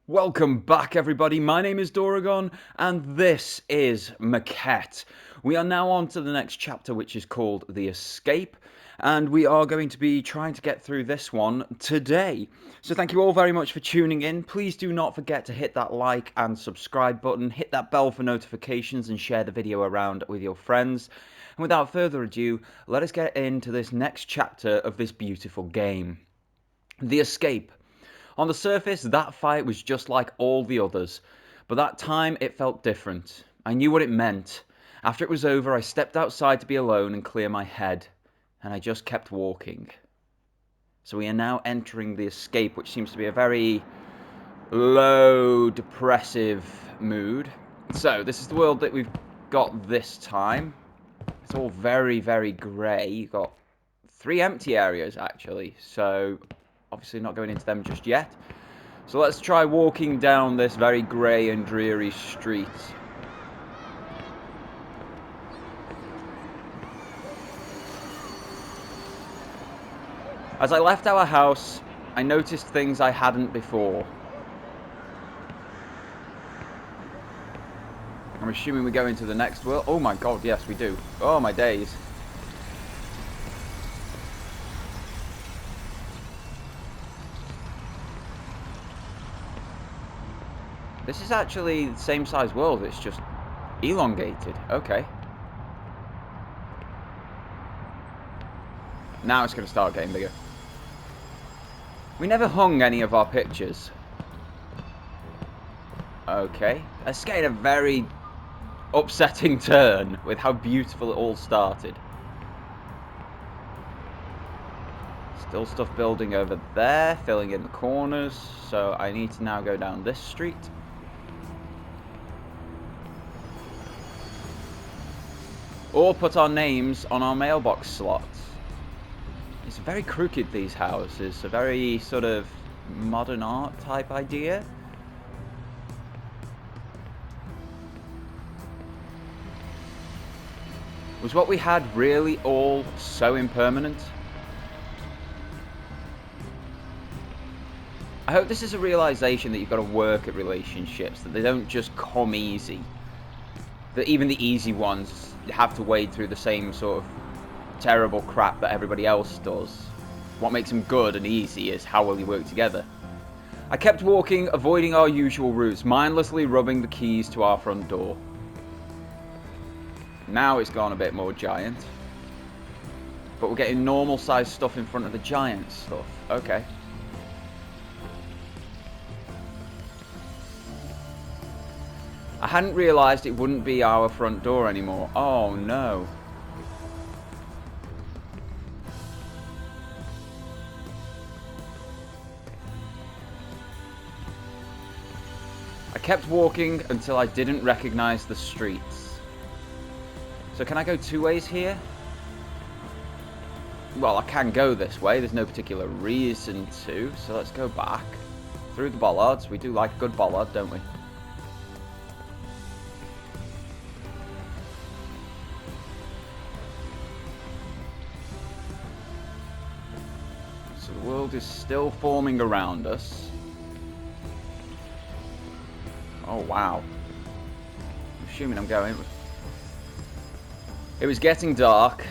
Welcome back, everybody. My name is Doragon, and this is Maquette. We are now on to the next chapter, which is called The Escape, and we are going to be trying to get through this one today. So thank you all very much for tuning in. Please do not forget to hit that like and subscribe button, hit that bell for notifications, and share the video around with your friends. And without further ado, let us get into this next chapter of this beautiful game. The Escape. On the surface, that fight was just like all the others, but that time it felt different. I knew what it meant. After it was over, I stepped outside to be alone and clear my head, and I just kept walking. So we are now entering the escape, which seems to be a very low, depressive mood. So this is the world that we've got this time. It's all very, very grey. You've got 3 empty areas, actually, so obviously not going into them just yet. So let's try walking down this very grey and dreary street. As I left our house, I noticed things I hadn't before. I'm assuming we go into the next world. Oh my god, yes we do. Oh my days. This is actually the same size world, it's just elongated. Okay. Now it's going to start getting bigger. We never hung any of our pictures. Okay. It's getting a very upsetting turn with how beautiful it all started. Still stuff building over there, filling in the corners. So I need to now go down this street. Or put our names on our mailbox slots. It's very crooked, these houses. A very sort of modern art type idea. Was what we had really all so impermanent? I hope this is a realization that you've got to work at relationships, that they don't just come easy. That even the easy ones have to wade through the same sort of terrible crap that everybody else does. What makes them good and easy is how well you work together. I kept walking, avoiding our usual routes, mindlessly rubbing the keys to our front door. Now it's gone a bit more giant. But we're getting normal sized stuff in front of the giant stuff. Okay. I hadn't realised it wouldn't be our front door anymore. Oh no. I kept walking until I didn't recognise the streets. So can I go 2 ways here? Well, I can go this way. There's no particular reason to. So let's go back. Through the bollards. We do like a good bollard, don't we? So the world is still forming around us. Oh, wow. I'm assuming I'm going. It was getting dark,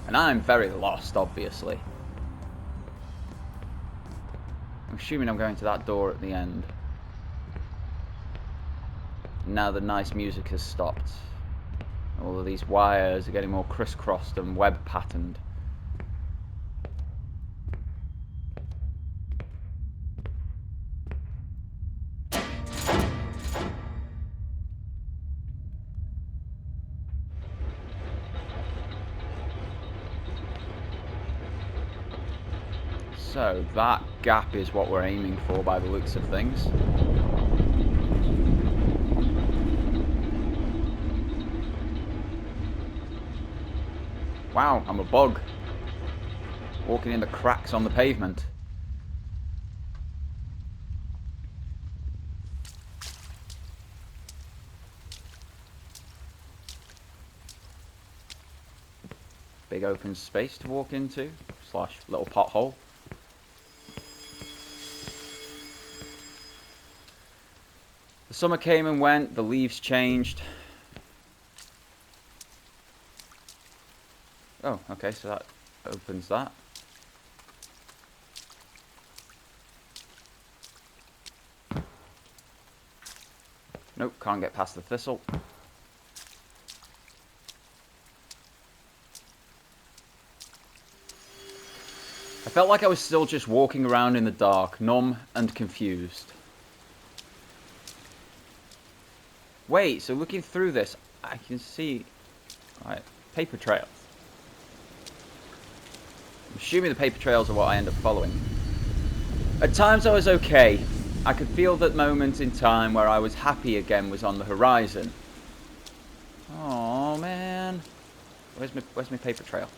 and I'm very lost, obviously. I'm assuming I'm going to that door at the end. Now the nice music has stopped. All of these wires are getting more crisscrossed and web patterned. So that gap is what we're aiming for by the looks of things. Wow, I'm a bug. Walking in the cracks on the pavement. Big open space to walk into, slash little pothole. The summer came and went, the leaves changed. Oh, okay, so that opens that. Nope, can't get past the thistle. I felt like I was still just walking around in the dark, numb and confused. Wait, so looking through this, I can see... Right, paper trails. I'm assuming the paper trails are what I end up following. At times I was okay. I could feel that moment in time where I was happy again was on the horizon. Oh man. Where's my paper trail?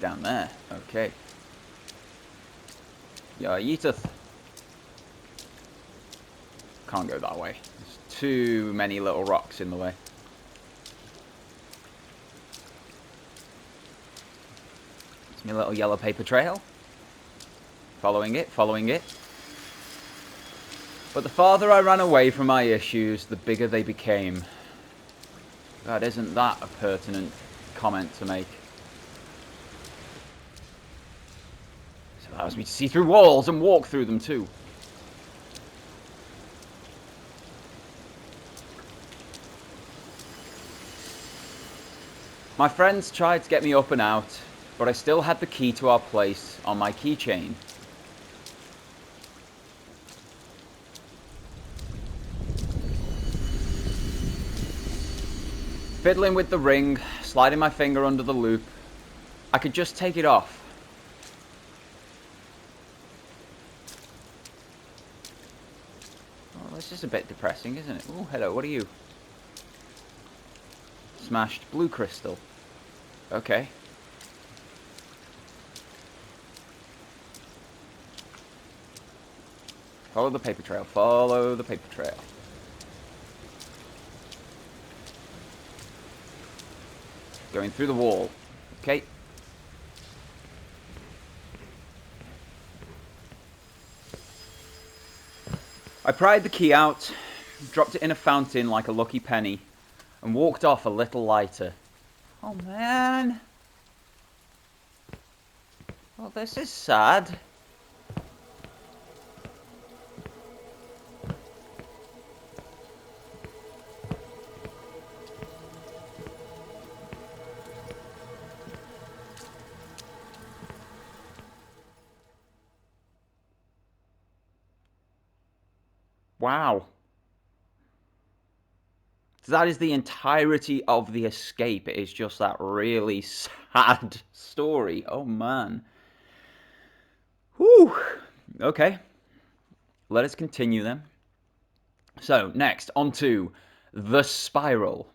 Down there. Okay. Yeah, yeeteth. Can't go that way. There's too many little rocks in the way. It's my little yellow paper trail. Following it, following it. But the farther I ran away from my issues, the bigger they became. God, isn't that a pertinent comment to make? This allows me to see through walls and walk through them too. My friends tried to get me up and out, but I still had the key to our place on my keychain. Fiddling with the ring, sliding my finger under the loop, I could just take it off. Oh, this is a bit depressing, isn't it? Oh, hello, what are you? Smashed blue crystal. Okay. Follow the paper trail. Follow the paper trail. Going through the wall. Okay. I pried the key out, dropped it in a fountain like a lucky penny, and walked off a little lighter. Oh man. Well, this is sad. Wow. That is the entirety of the escape. It is just that really sad story. Oh man. Whew. Okay. Let us continue then. So, next, on to the spiral.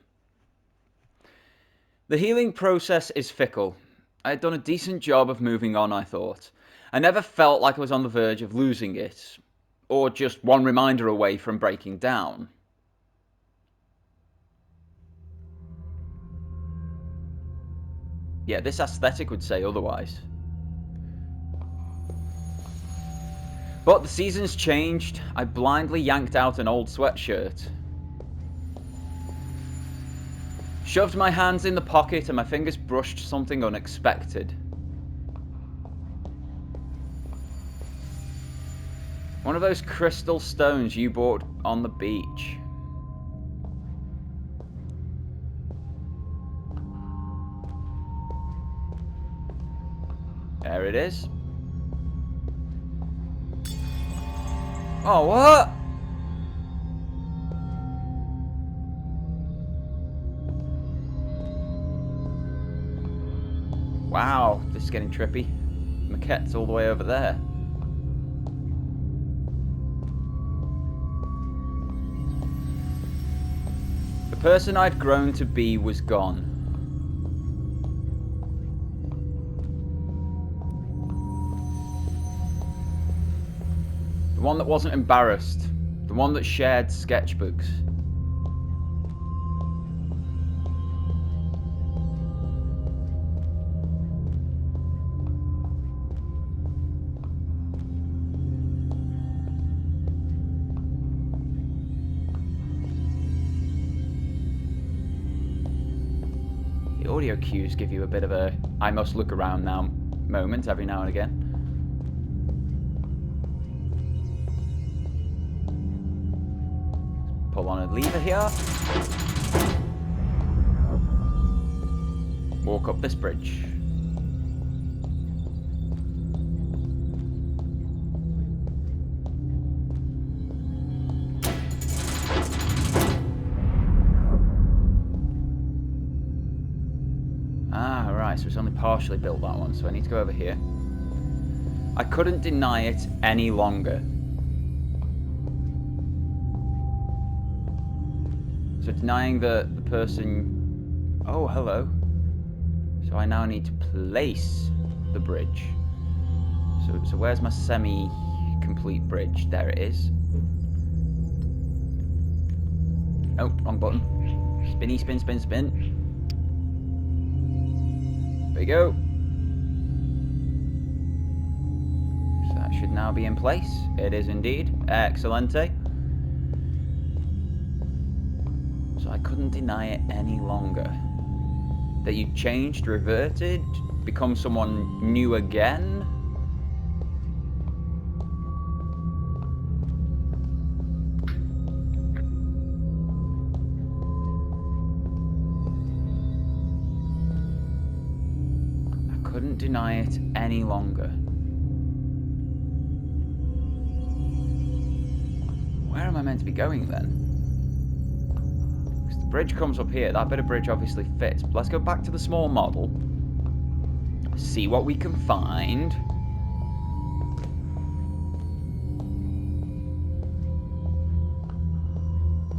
The healing process is fickle. I had done a decent job of moving on, I thought. I never felt like I was on the verge of losing it, or just one reminder away from breaking down. Yeah, this aesthetic would say otherwise. But the seasons changed. I blindly yanked out an old sweatshirt. Shoved my hands in the pocket and my fingers brushed something unexpected. One of those crystal stones you bought on the beach. There it is. Oh, what? Wow, this is getting trippy. Maquette's all the way over there. The person I'd grown to be was gone. The one that wasn't embarrassed. The one that shared sketchbooks. audio cues give you a bit of a I must look around now moment every now and again. Pull on a lever here. Walk up this bridge. Ah, right, so it's only partially built, that one, so I need to go over here. I couldn't deny it any longer. So denying the person... Oh, hello. So I now need to place the bridge. So where's my semi-complete bridge? There it is. Oh, wrong button. Spinny, spin, spin, spin. There we go. So that should now be in place. It is indeed. Excelente. So I couldn't deny it any longer. That you changed, reverted, become someone new again. I couldn't deny it any longer. Where am I meant to be going then? Because the bridge comes up here. That bit of bridge obviously fits. But let's go back to the small model. See what we can find.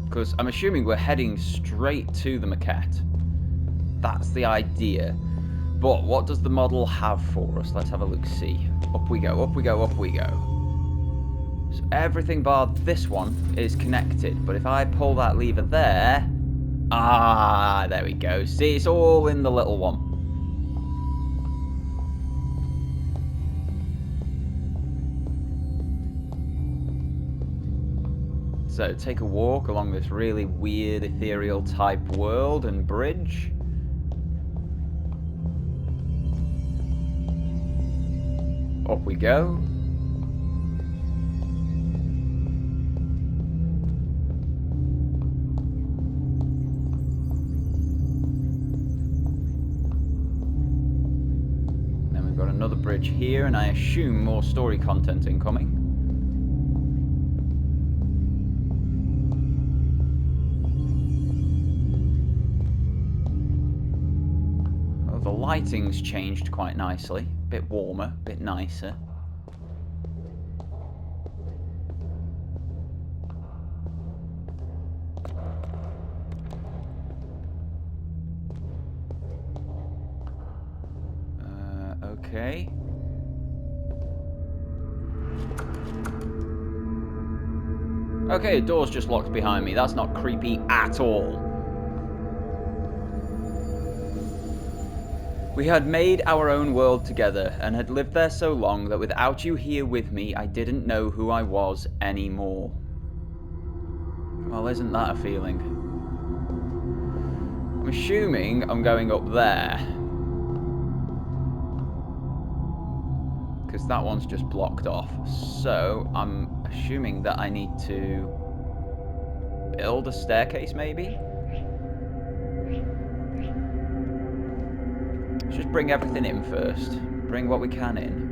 Because I'm assuming we're heading straight to the maquette. That's the idea. But what does the model have for us? Let's have a look-see. Up we go, up we go, up we go. So everything bar this one is connected. But if I pull that lever there... Ah, there we go. See, it's all in the little one. So take a walk along this really weird ethereal type world and bridge. Up we go. Then we've got another bridge here, and I assume more story content incoming. Oh, the lighting's changed quite nicely. Bit warmer, bit nicer. Okay. Okay, door's just locked behind me. That's not creepy at all. We had made our own world together and had lived there so long that without you here with me, I didn't know who I was anymore. Well, isn't that a feeling? I'm assuming I'm going up there. Because that one's just blocked off. So, I'm assuming that I need to build a staircase, maybe? Let's just bring everything in first. Bring what we can in.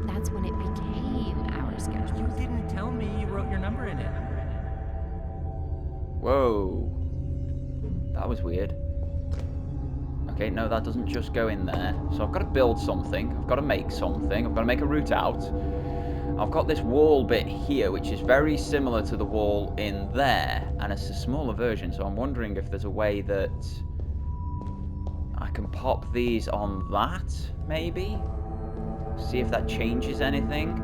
That's when it became our schedule. You didn't tell me you wrote your number in it. Whoa. That was weird. Okay, no, that doesn't just go in there. So I've got to build something. I've got to make something. I've got to make a route out. I've got this wall bit here, which is very similar to the wall in there. And it's a smaller version, so I'm wondering if there's a way that I can pop these on that, maybe? See if that changes anything.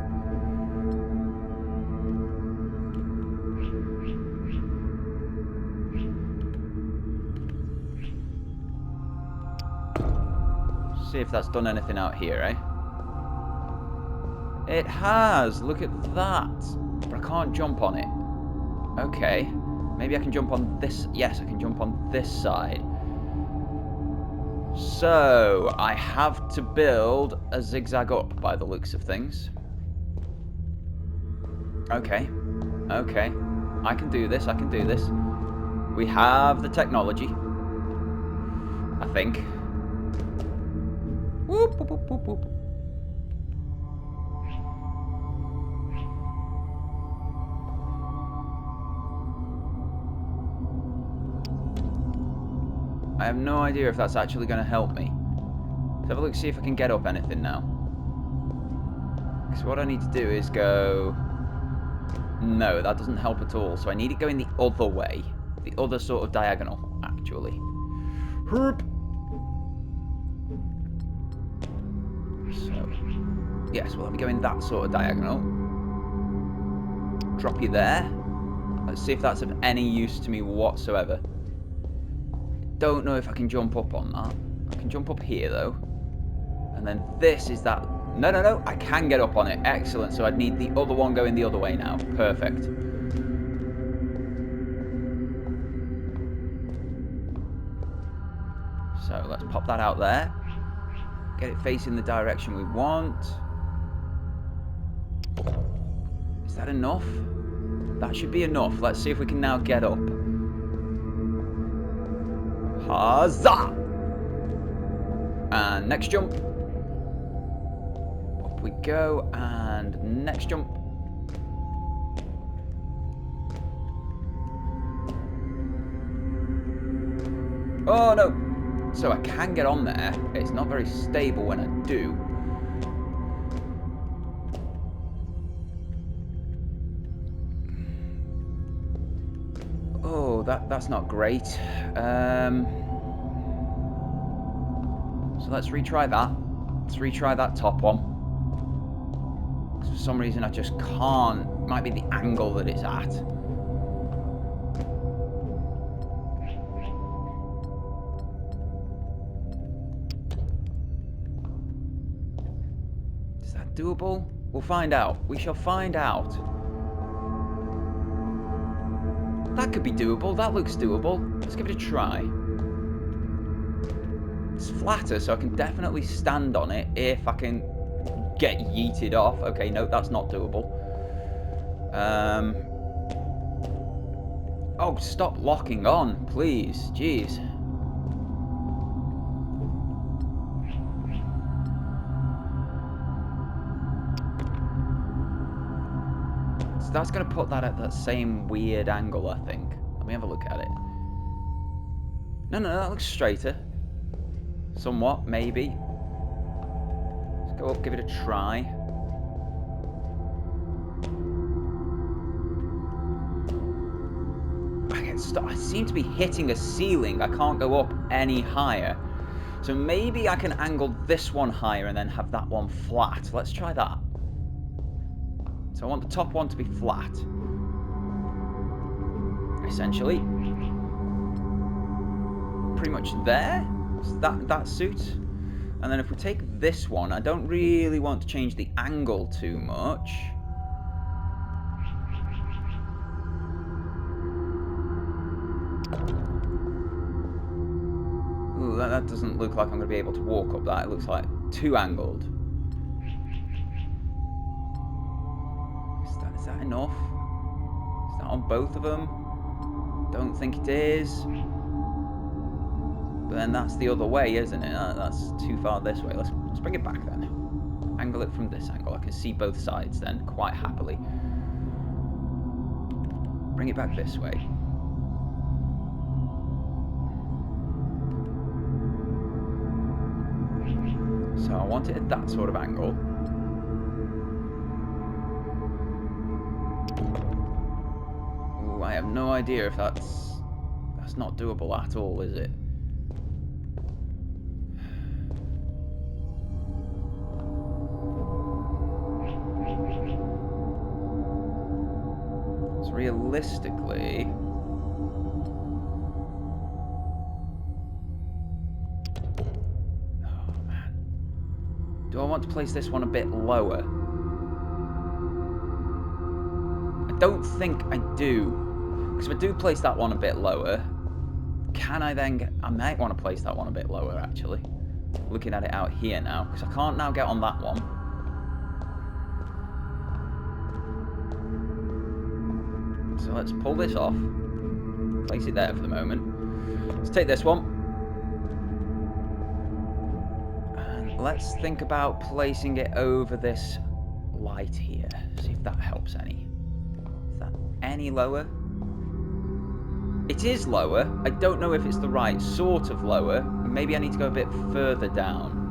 See if that's done anything out here, eh? It has! Look at that! But I can't jump on it. Okay. Maybe I can jump on this... Yes, I can jump on this side. So, I have to build a zigzag up by the looks of things. Okay. Okay. I can do this, I can do this. We have the technology. I think. Whoop, whoop, whoop, whoop, whoop. I have no idea if that's actually going to help me. Let's have a look, see if I can get up anything now. Because what I need to do is go... No, that doesn't help at all. So I need it going the other way. The other sort of diagonal, actually. Herp. So, yes, we'll have it going that sort of diagonal. Drop you there. Let's see if that's of any use to me whatsoever. Don't know if I can jump up on that. I can jump up here, though. And then this is that... No, no, no. I can get up on it. Excellent. So I'd need the other one going the other way now. Perfect. So let's pop that out there. Get it facing the direction we want. Is that enough? That should be enough. Let's see if we can now get up. Huzzah! And next jump. Up we go. And next jump. Oh no! So I can get on there. It's not very stable when I do. Oh, that's not great. So let's retry that. Let's retry that top one. For some reason I just can't. Might be the angle that it's at. Is that doable? We'll find out. We shall find out. That could be doable. That looks doable. Let's give it a try. It's flatter, so I can definitely stand on it if I can get yeeted off. Okay, no, that's not doable. Oh, stop locking on, please. Jeez. So that's going to put that at that same weird angle, I think. Let me have a look at it. No, no, that looks straighter. Somewhat, maybe. Let's go up, give it a try. I seem to be hitting a ceiling. I can't go up any higher. So maybe I can angle this one higher and then have that one flat. Let's try that. So I want the top one to be flat. Essentially. Pretty much there. That suits. And then if we take this one, I don't really want to change the angle too much. Ooh, that doesn't look like I'm going to be able to walk up that. It looks like too angled. Is that enough? Is that on both of them? Don't think it is. But then that's the other way, isn't it? That's too far this way. Let's bring it back then. Angle it from this angle. I can see both sides then quite happily. Bring it back this way. So I want it at that sort of angle. Ooh, I have no idea if that's not doable at all, is it? So realistically, oh man. Do I want to place this one a bit lower? I don't think I do. Because if I do place that one a bit lower, can I then get... I might want to place that one a bit lower, actually. Looking at it out here now. Because I can't now get on that one. So let's pull this off. Place it there for the moment. Let's take this one. And let's think about placing it over this light here. See if that helps any. Is that any lower? It is lower. I don't know if it's the right sort of lower. Maybe I need to go a bit further down.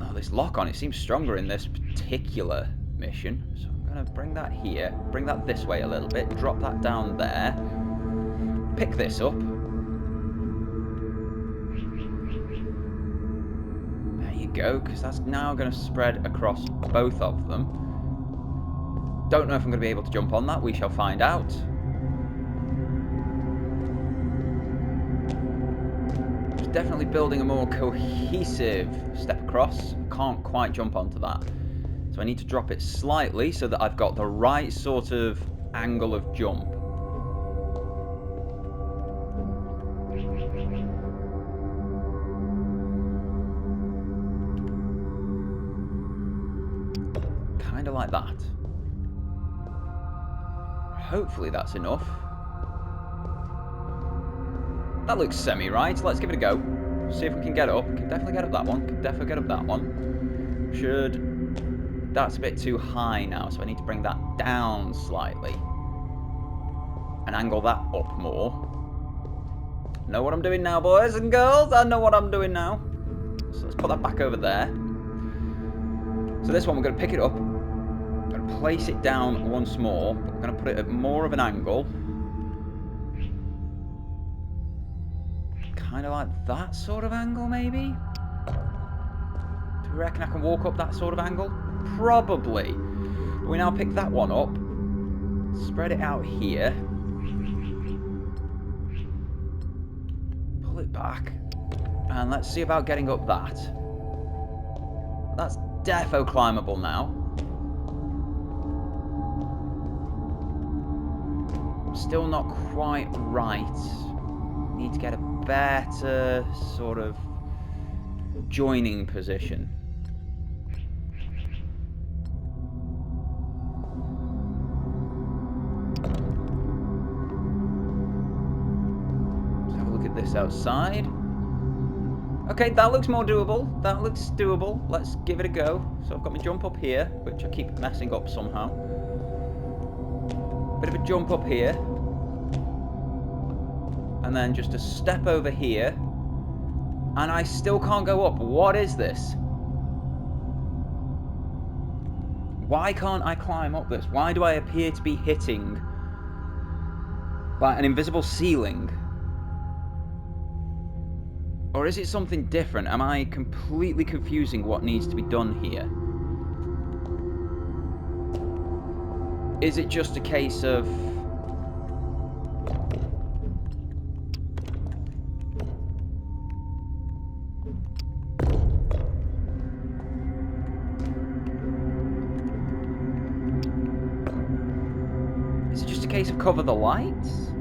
Oh, this lock on, it seems stronger in this particular mission. So I'm going to bring that here. Bring that this way a little bit. Drop that down there. Pick this up. There you go, because that's now going to spread across both of them. Don't know if I'm going to be able to jump on that. We shall find out. It's definitely building a more cohesive step across. Can't quite jump onto that. So I need to drop it slightly so that I've got the right sort of angle of jump. Kind of like that. Hopefully that's enough. That looks semi-right. Let's give it a go. See if we can get up. Can definitely get up that one. Can definitely get up that one. Should... That's a bit too high now, so I need to bring that down slightly. And angle that up more. Know what I'm doing now, boys and girls? I know what I'm doing now. So let's put that back over there. So this one, we're going to pick it up. I'm going to place it down once more, but we're going to put it at more of an angle. Kind of like that sort of angle, maybe? Do you reckon I can walk up that sort of angle? Probably. But we now pick that one up. Spread it out here. Pull it back. And let's see about getting up that. That's defo climbable now. Still not quite right. Need to get a better sort of joining position. Let's have a look at this outside. Okay, that looks more doable. That looks doable. Let's give it a go. So I've got my jump up here, which I keep messing up somehow. Bit of a jump up here. And then just a step over here. And I still can't go up. What is this? Why can't I climb up this? Why do I appear to be hitting by an invisible ceiling? Or is it something different? Am I completely confusing what needs to be done here? Is it just a case of... Is it just a case of cover the lights?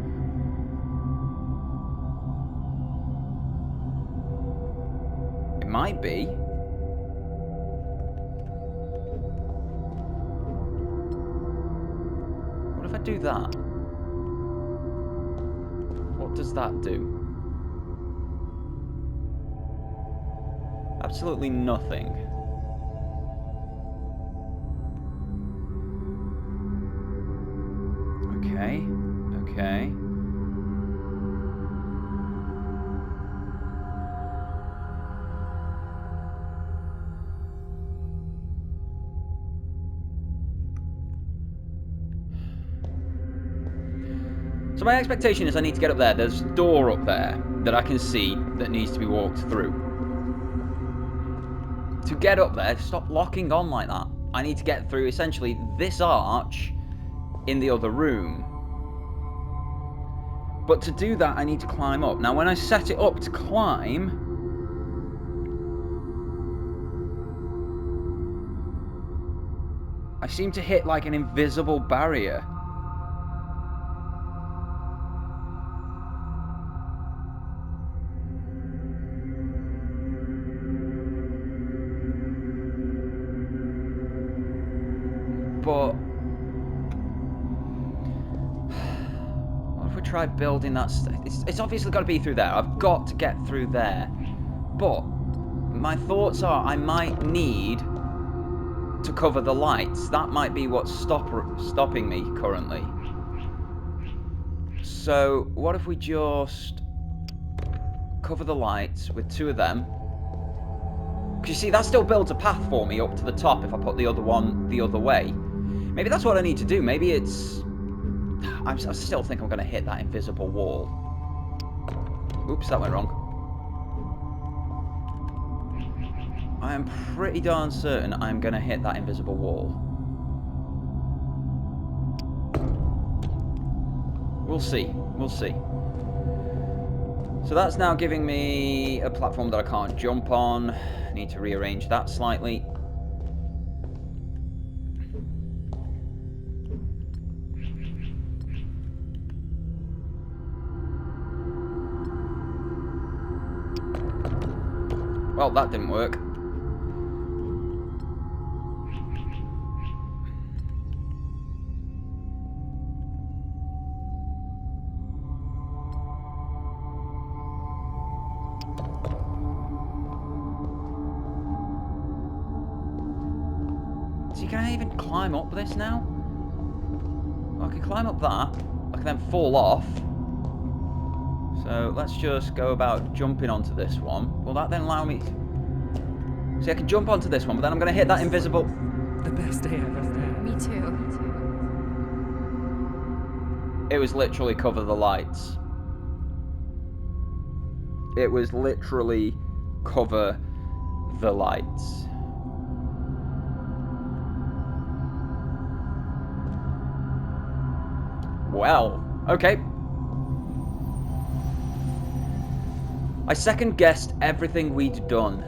It might be. What if I do that? What does that do? Absolutely nothing. Okay, okay. So my expectation is I need to get up there. There's a door up there that I can see that needs to be walked through. To get up there, stop locking on like that. I need to get through essentially this arch in the other room. But to do that, I need to climb up. Now, when I set it up to climb, I seem to hit like an invisible barrier. But what if we try building that? It's obviously got to be through there. I've got to get through there. But my thoughts are I might need to cover the lights. That might be what's stopping me currently. So what if we just cover the lights with 2 of them? Because you see, that still builds a path for me up to the top if I put the other one the other way. Maybe that's what I need to do. Maybe it's... I still think I'm going to hit that invisible wall. Oops, that went wrong. I am pretty darn certain I'm going to hit that invisible wall. We'll see. We'll see. So that's now giving me a platform that I can't jump on. I need to rearrange that slightly. Well, that didn't work. See, can I even climb up this now? I can climb up that. I can then fall off. So let's just go about jumping onto this one. Will that then allow me... See, I can jump onto this one, but then I'm going to hit that invisible... The best day I've ever had. Me too. It was literally cover the lights. It was literally cover the lights. Well, okay. I second-guessed everything we'd done.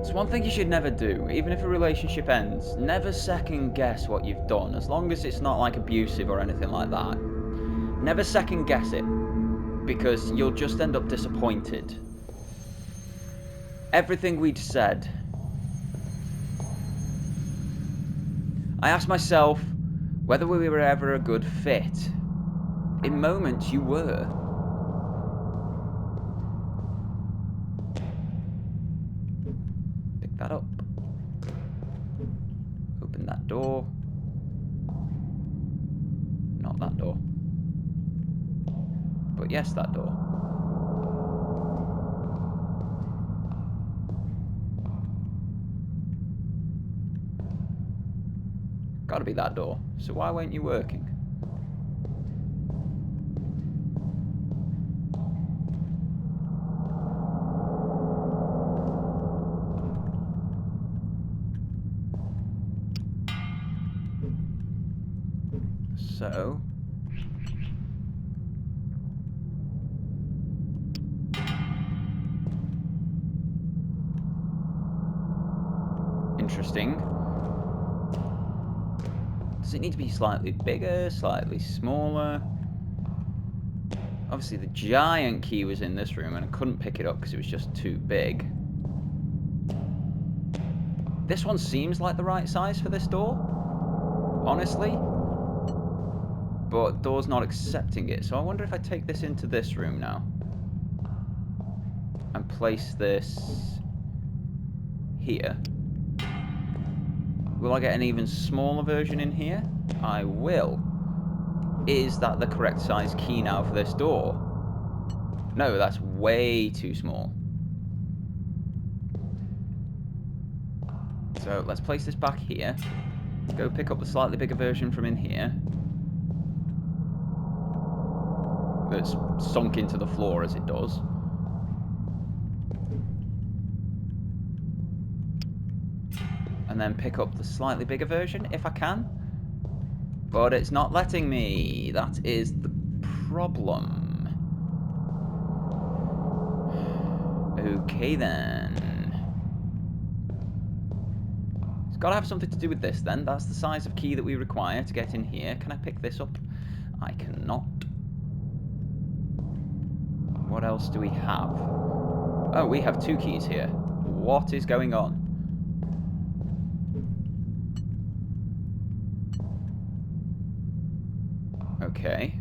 It's one thing you should never do, even if a relationship ends. Never second-guess what you've done, as long as it's not like abusive or anything like that. Never second-guess it, because you'll just end up disappointed. Everything we'd said. I asked myself whether we were ever a good fit. In moments, you were. Pick that up. Open that door. Not that door. But yes, that door. Gotta be that door. So why weren't you working? So... interesting. Does it need to be slightly bigger, slightly smaller? Obviously the giant key was in this room and I couldn't pick it up because it was just too big. This one seems like the right size for this door, honestly. But door's not accepting it, so I wonder if I take this into this room now. And place this here. Will I get an even smaller version in here? I will. Is that the correct size key now for this door? No, that's way too small. So let's place this back here. Go pick up the slightly bigger version from in here. That's sunk into the floor as it does. And then pick up the slightly bigger version if I can. But it's not letting me. That is the problem. Okay then. There's got to have something to do with this then. That's the size of key that we require to get in here. Can I pick this up? I cannot. What else do we have? Oh, we have 2 keys here. What is going on? Okay.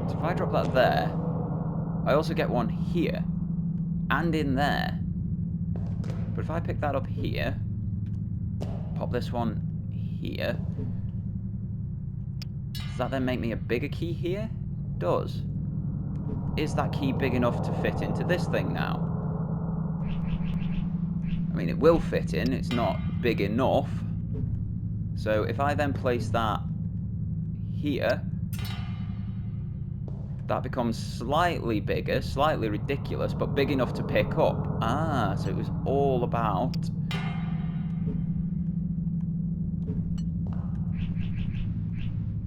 So if I drop that there, I also get one here. And in there. But if I pick that up here, pop this one here, does that then make me a bigger key here? It does. Is that key big enough to fit into this thing now? I mean, it will fit in. It's not big enough. So if I then place that here, that becomes slightly bigger, slightly ridiculous, but big enough to pick up. Ah, so it was all about...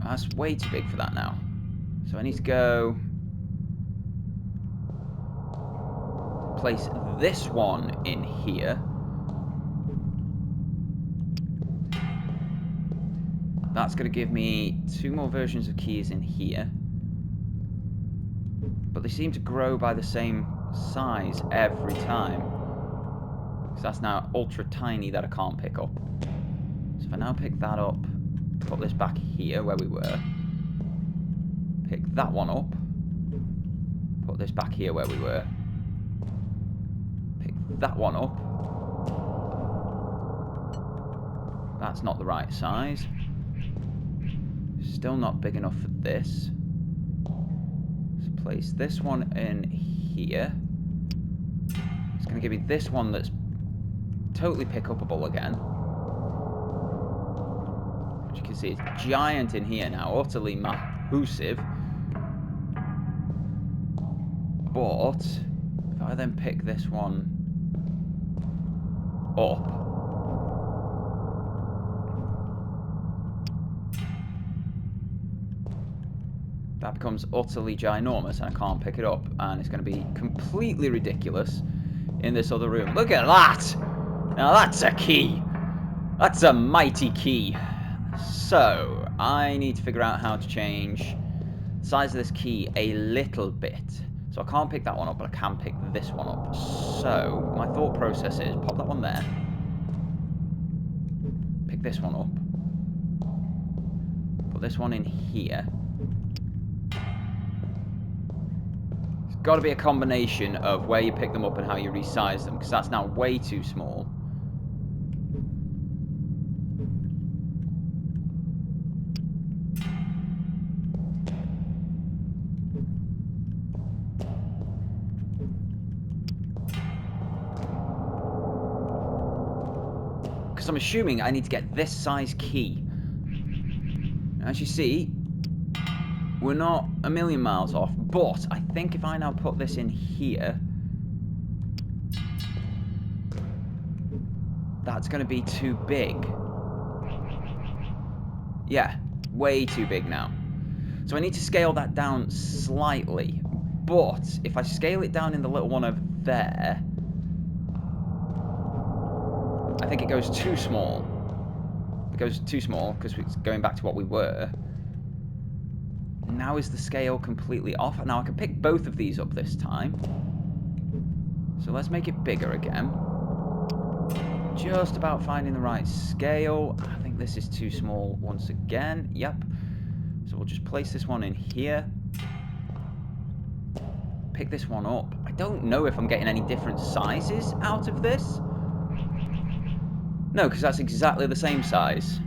That's way too big for that now. So I need to go... place this one in here. That's going to give me 2 more versions of keys in here. But they seem to grow by the same size every time. So that's now ultra tiny that I can't pick up. So if I now pick that up, put this back here where we were. Pick that one up. Put this back here where we were. Pick that one up. That's not the right size. Still not big enough for this. So place this one in here. It's going to give me this one that's totally pick upable again. As you can see, it's giant in here now, utterly massive. But if I then pick this one up, that becomes utterly ginormous and I can't pick it up, and it's going to be completely ridiculous in this other room. Look at that! Now that's a key! That's a mighty key. So, I need to figure out how to change the size of this key a little bit. So I can't pick that one up, but I can pick this one up. So, my thought process is, pop that one there. Pick this one up. Put this one in here. It's got to be a combination of where you pick them up and how you resize them, because that's now way too small. Because I'm assuming I need to get this size key. As you see, we're not a million miles off, but I think if I now put this in here, that's going to be too big. Yeah, way too big now. So I need to scale that down slightly, but if I scale it down in the little one over there, I think it goes too small. It goes too small because it's going back to what we were. Now is the scale completely off? Now I can pick both of these up this time. So let's make it bigger again. Just about finding the right scale. I think this is too small once again. Yep. So we'll just place this one in here. Pick this one up. I don't know if I'm getting any different sizes out of this. No, because that's exactly the same size.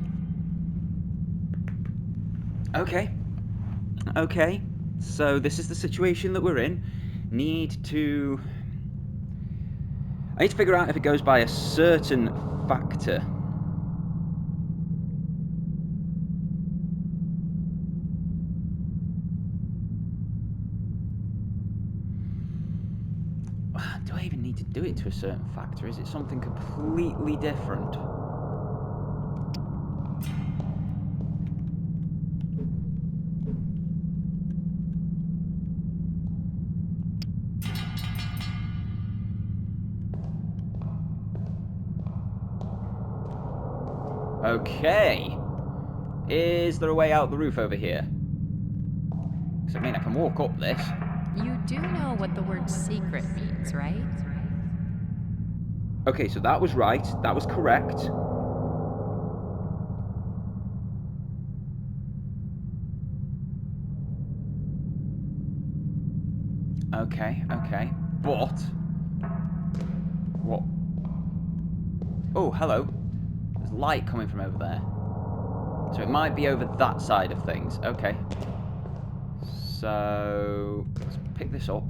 Okay. Okay. So this is the situation that we're in. I need to figure out if it goes by a certain factor. Do I even need to do it to a certain factor? Is it something completely different? Okay. Is there a way out the roof over here? Because, I mean, I can walk up this. You do know what the word secret means, right? Okay, so that was right. That was correct. Okay, okay. But... what? Oh, hello. There's light coming from over there. So it might be over that side of things. Okay. So... let's pick this up.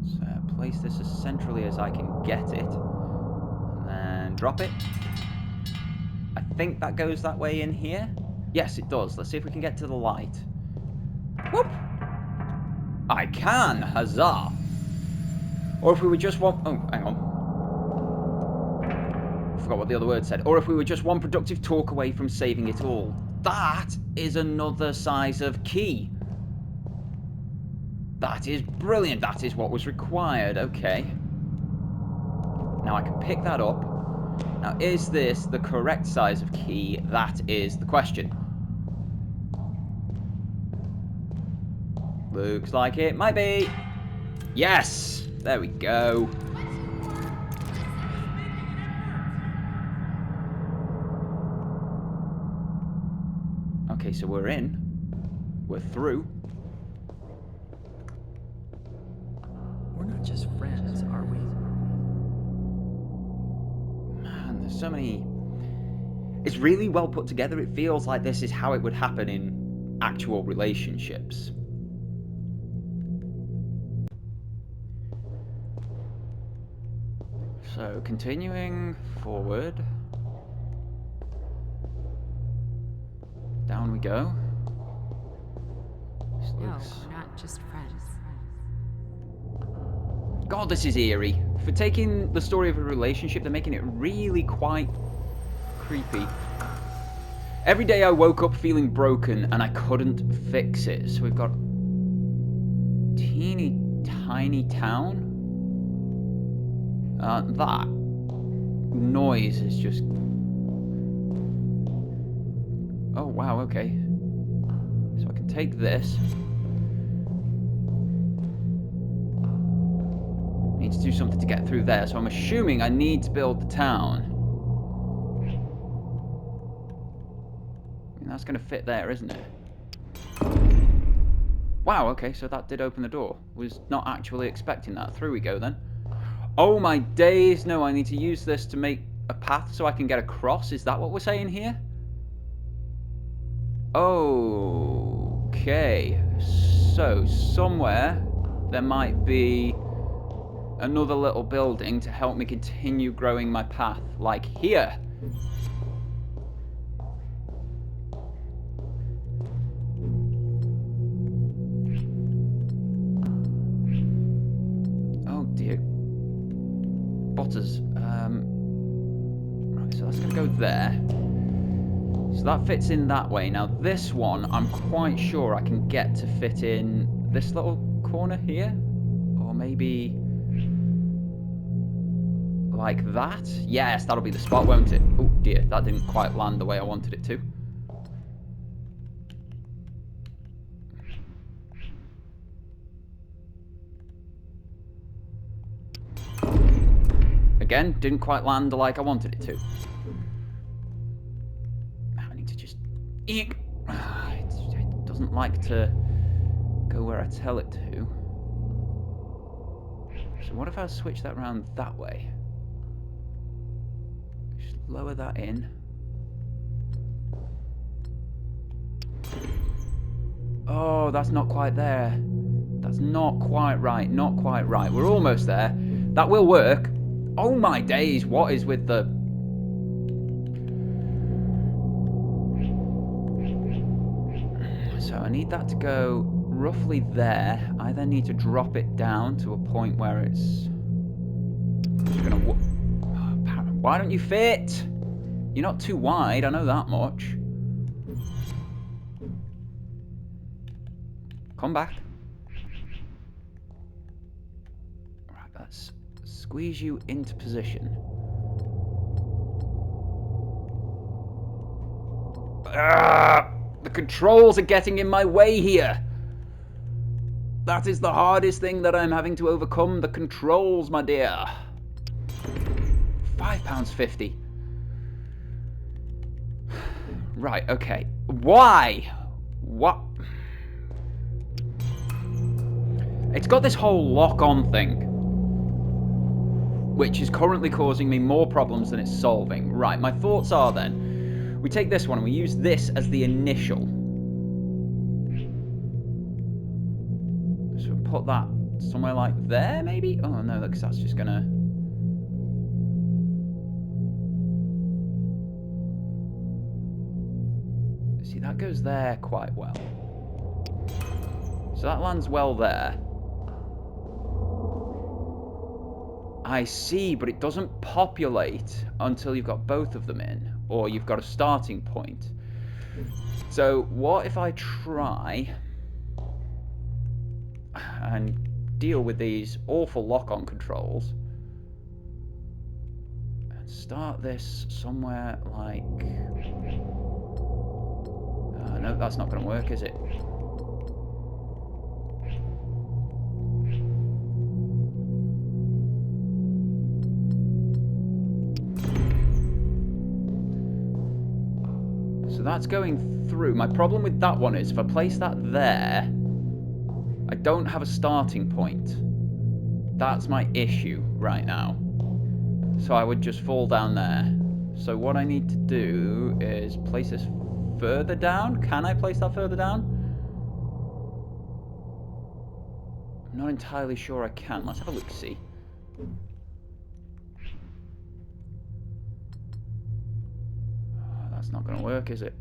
So place this as centrally as I can get it. And then drop it. I think that goes that way in here. Yes, it does. Let's see if we can get to the light. Whoop! I can! Huzzah! Or if we were just one... oh, hang on. Forgot what the other word said. Or if we were just one productive talk away from saving it all. That is another size of key. That is brilliant. That is what was required. Okay. Now I can pick that up. Now, is this the correct size of key? That is the question. Looks like it might be. Yes! There we go. Okay, so we're in. We're through. We're not just friends, are we? Man, there's so many... it's really well put together. It feels like this is how it would happen in actual relationships. So, continuing forward. Down we go. This No, looks... we're not just friends. God, this is eerie. For taking the story of a relationship, they're making it really quite creepy. Every day I woke up feeling broken and I couldn't fix it. So we've got teeny tiny town. That noise is just... oh wow, okay. So I can take this. Need to do something to get through there, so I'm assuming I need to build the town. I mean, that's going to fit there, isn't it? Wow, okay, so that did open the door. Was not actually expecting that. Through we go then. Oh my days, no, I need to use this to make a path so I can get across. Is that what we're saying here? Okay, so somewhere there might be another little building to help me continue growing my path, like here. Oh dear. Butters. Right, so that's going to go there. So that fits in that way. Now this one, I'm quite sure I can get to fit in this little corner here. Or maybe... like that? Yes, that'll be the spot, won't it? Oh dear, that didn't quite land the way I wanted it to. Again, didn't quite land like I wanted it to. I need to just... eek. It doesn't like to go where I tell it to. So what if I switch that around that way? Just lower that in. Oh, that's not quite there. That's not quite right. Not quite right. We're almost there. That will work. Oh my days, what is with the... so I need that to go roughly there. I then need to drop it down to a point where it's... gonna... why don't you fit? You're not too wide, I know that much. Come back. Right, that's Squeeze you into position. The controls are getting in my way here. That is the hardest thing that I'm having to overcome. The controls, my dear. £5.50. Right, okay. Why? What? It's got this whole lock-on thing, which is currently causing me more problems than it's solving. Right, my thoughts are then, we take this one and we use this as the initial. So put that somewhere like there, maybe? Oh no, because that's just gonna... See, that goes there quite well. So that lands well there. I see, but it doesn't populate until you've got both of them in, or you've got a starting point. So what if I try and deal with these awful lock-on controls and start this somewhere like... no, that's not going to work, is it? So that's going through. My problem with that one is if I place that there, I don't have a starting point. That's my issue right now. So I would just fall down there. So what I need to do is place this further down. Can I place that further down? I'm not entirely sure I can. Let's have a look-see. That's not going to work, is it?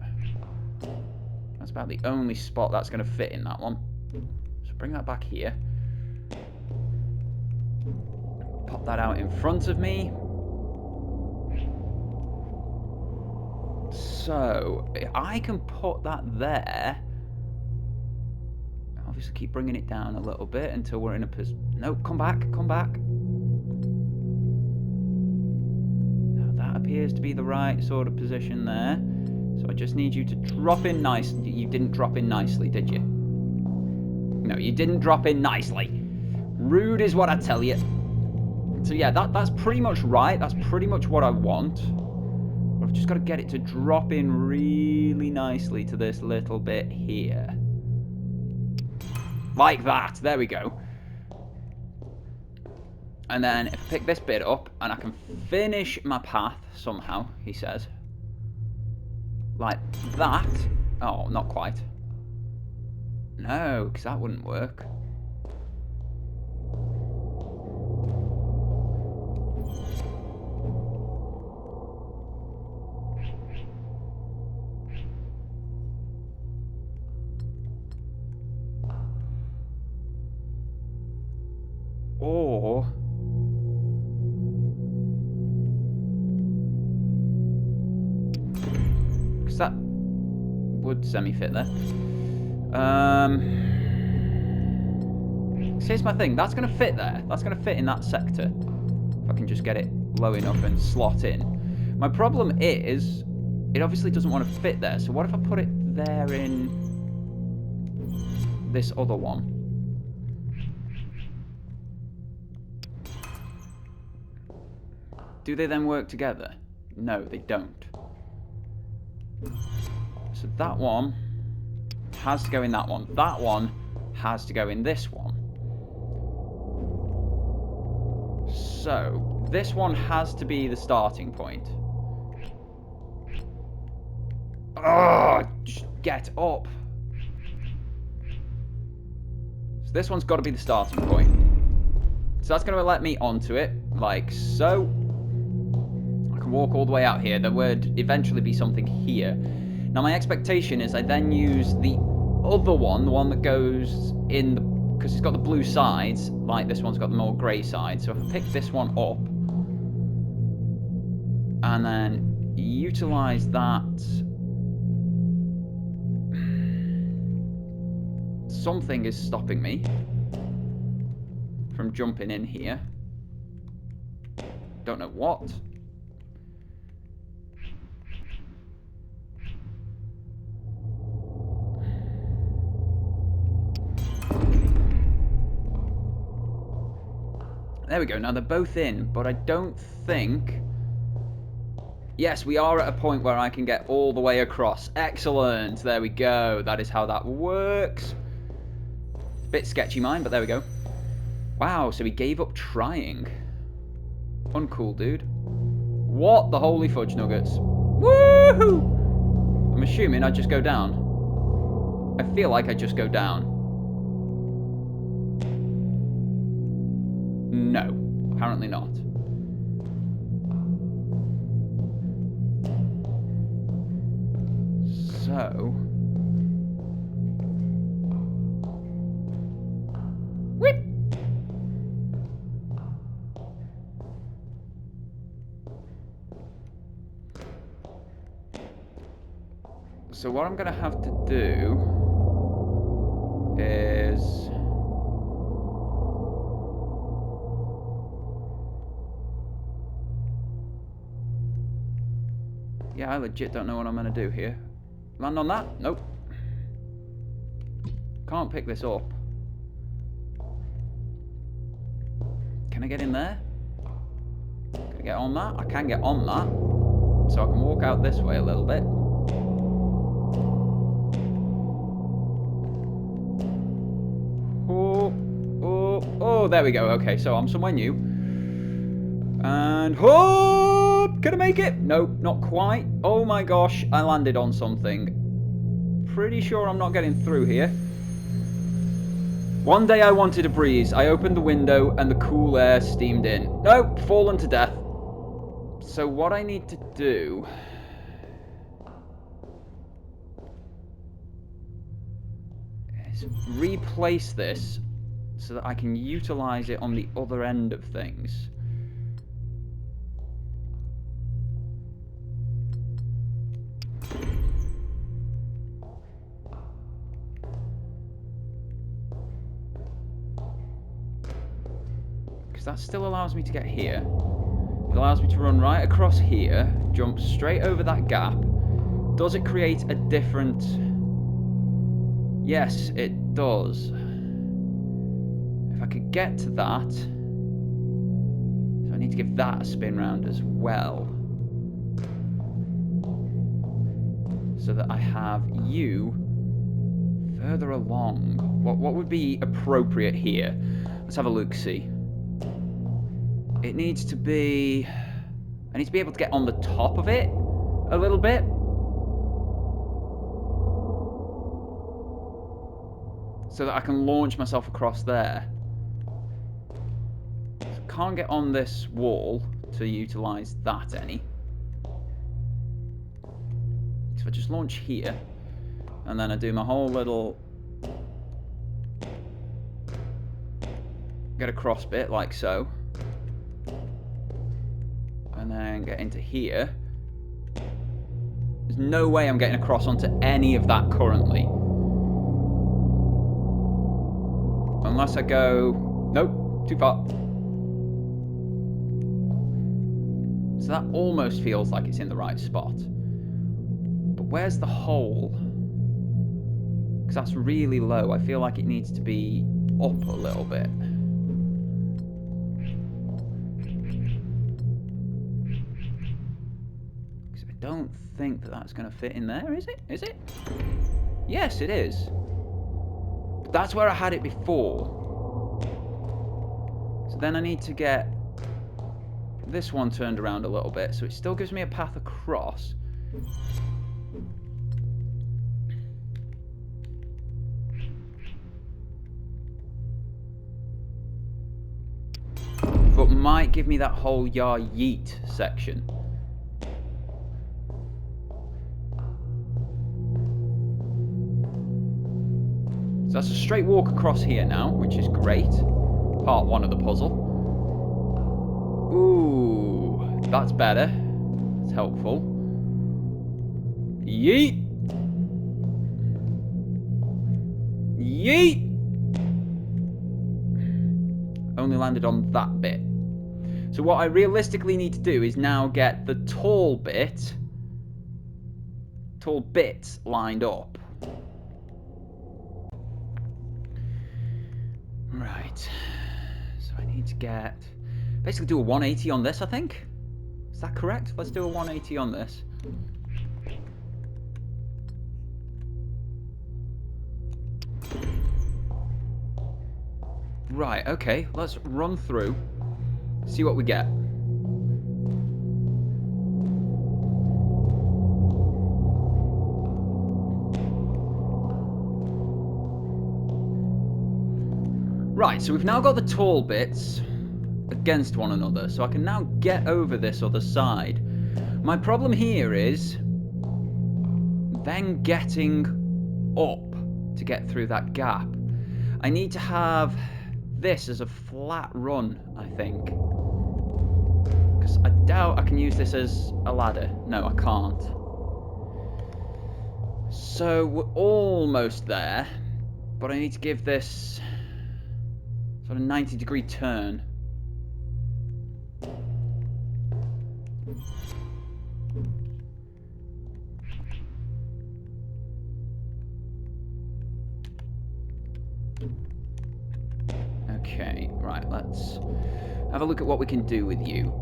That's about the only spot that's going to fit in that one. So bring that back here. Pop that out in front of me. So, I can put that there. Obviously keep bringing it down a little bit until we're in a position. No, come back, come back. Now that appears to be the right sort of position there. So I just need you to drop in nice. You didn't drop in nicely, did you? No, you didn't drop in nicely. Rude is what I tell you. So yeah, that's pretty much right. That's pretty much what I want. But I've just got to get it to drop in really nicely to this little bit here. Like that. There we go. And then if I pick this bit up and I can finish my path somehow, he says. Like that. Oh, not quite. No, because that wouldn't work. Or... because that would semi-fit there. Here's my thing. That's going to fit there. That's going to fit in that sector. If I can just get it low enough and slot in. My problem is, it obviously doesn't want to fit there. So what if I put it there in this other one? Do they then work together? No, they don't. So that one has to go in that one. That one has to go in this one. So, this one has to be the starting point. Oh, just get up. So this one's got to be the starting point. So that's going to let me onto it, like so. I can walk all the way out here. There would eventually be something here. Now my expectation is I then use the other one, the one that goes in the... because it's got the blue sides, like this one's got the more grey side. So if I pick this one up and then utilise that, something is stopping me from jumping in here. don't know what. There we go. Now they're both in, but I don't think... Yes, we are at a point where I can get all the way across. Excellent. There we go. That is how that works. Bit sketchy mine, but there we go. Wow, so he gave up trying. Uncool, dude. What the holy fudge nuggets. Woohoo! I'm assuming I just go down. I feel like I just go down. No, apparently not. So... Whip! So what I'm going to have to do is... Yeah, I legit don't know what I'm going to do here. Land on that? Nope. Can't pick this up. Can I get in there? Can I get on that? I can get on that. So I can walk out this way a little bit. Oh, there we go. Okay, so I'm somewhere new. And hope! Can I make it? Nope, not quite. Oh my gosh, I landed on something. Pretty sure I'm not getting through here. One day I wanted a breeze. I opened the window and the cool air steamed in. Nope, fallen to death. So what I need to do... is replace this so that I can utilize it on the other end of things. Because that still allows me to get here. It allows me to run right across here, jump straight over that gap. Does it create a different... Yes, it does. If I could get to that... So I need to give that a spin round as well. So that I have you further along. What would be appropriate here? Let's have a look-see. It needs to be... I need to be able to get on the top of it a little bit. So that I can launch myself across there. So can't get on this wall to utilise that any. So I just launch here. And then I do my whole little... Get across bit like so. And then get into here. There's no way I'm getting across onto any of that currently. Unless I go... Nope, too far. So that almost feels like it's in the right spot. But where's the hole? Because that's really low. I feel like it needs to be up a little bit. Don't think that that's going to fit in there, is it? Is it? Yes, it is. But that's where I had it before. So then I need to get this one turned around a little bit, so it still gives me a path across. But might give me that whole yah yeet section. So that's a straight walk across here now, which is great. Part one of the puzzle. Ooh, that's better. That's helpful. Yeet! Yeet! Only landed on that bit. So what I realistically need to do is now get the tall bits lined up. Right. So I need to basically do a 180 on this, I think. Is that correct? Let's do a 180 on this. Right, okay, let's run through, see what we get. Right, so we've now got the tall bits against one another, so I can now get over this other side. My problem here is then getting up to get through that gap. I need to have this as a flat run, I think. Because I doubt I can use this as a ladder. No, I can't. So we're almost there, but I need to give this sort of 90-degree turn. Okay, right, let's have a look at what we can do with you.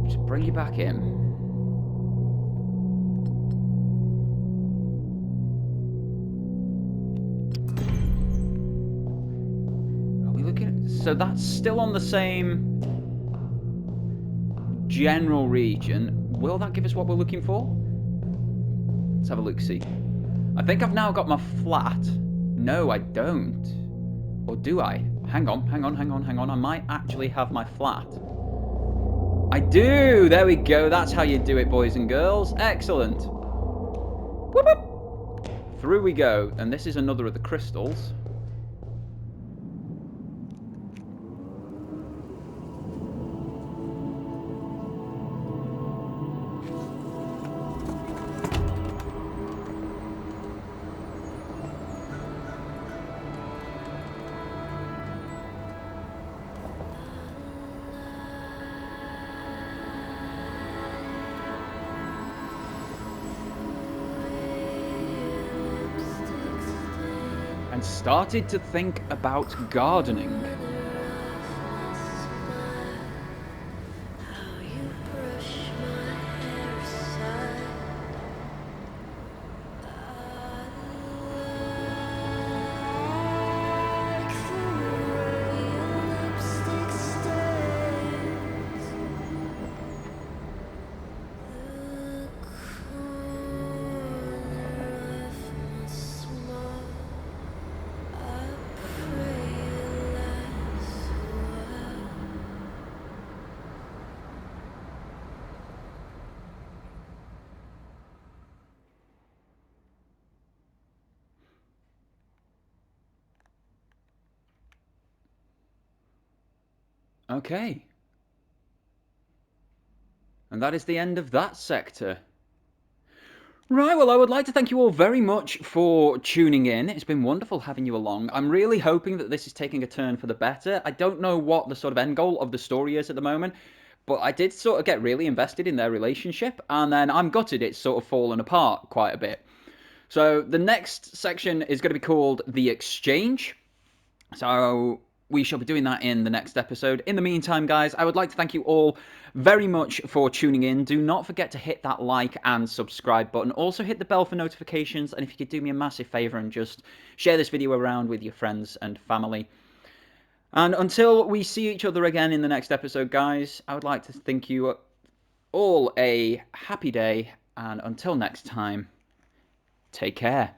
Just bring you back in. Are we looking at... So that's still on the same general region. Will that give us what we're looking for? Let's have a look-see. I think I've now got my flat. No, I don't. Or do I? Hang on. I might actually have my flat. I do! There we go. That's how you do it, boys and girls. Excellent. Whoop, whoop. Through we go. And this is another of the crystals. And started to think about gardening. Okay. And that is the end of that sector. Right, well, I would like to thank you all very much for tuning in. It's been wonderful having you along. I'm really hoping that this is taking a turn for the better. I don't know what the sort of end goal of the story is at the moment, but I did sort of get really invested in their relationship, and then I'm gutted it's sort of fallen apart quite a bit. So the next section is going to be called The Exchange. So we shall be doing that in the next episode. In the meantime, guys, I would like to thank you all very much for tuning in. Do not forget to hit that like and subscribe button. Also hit the bell for notifications. And if you could do me a massive favour and just share this video around with your friends and family. And until we see each other again in the next episode, guys, I would like to thank you all a happy day. And until next time, take care.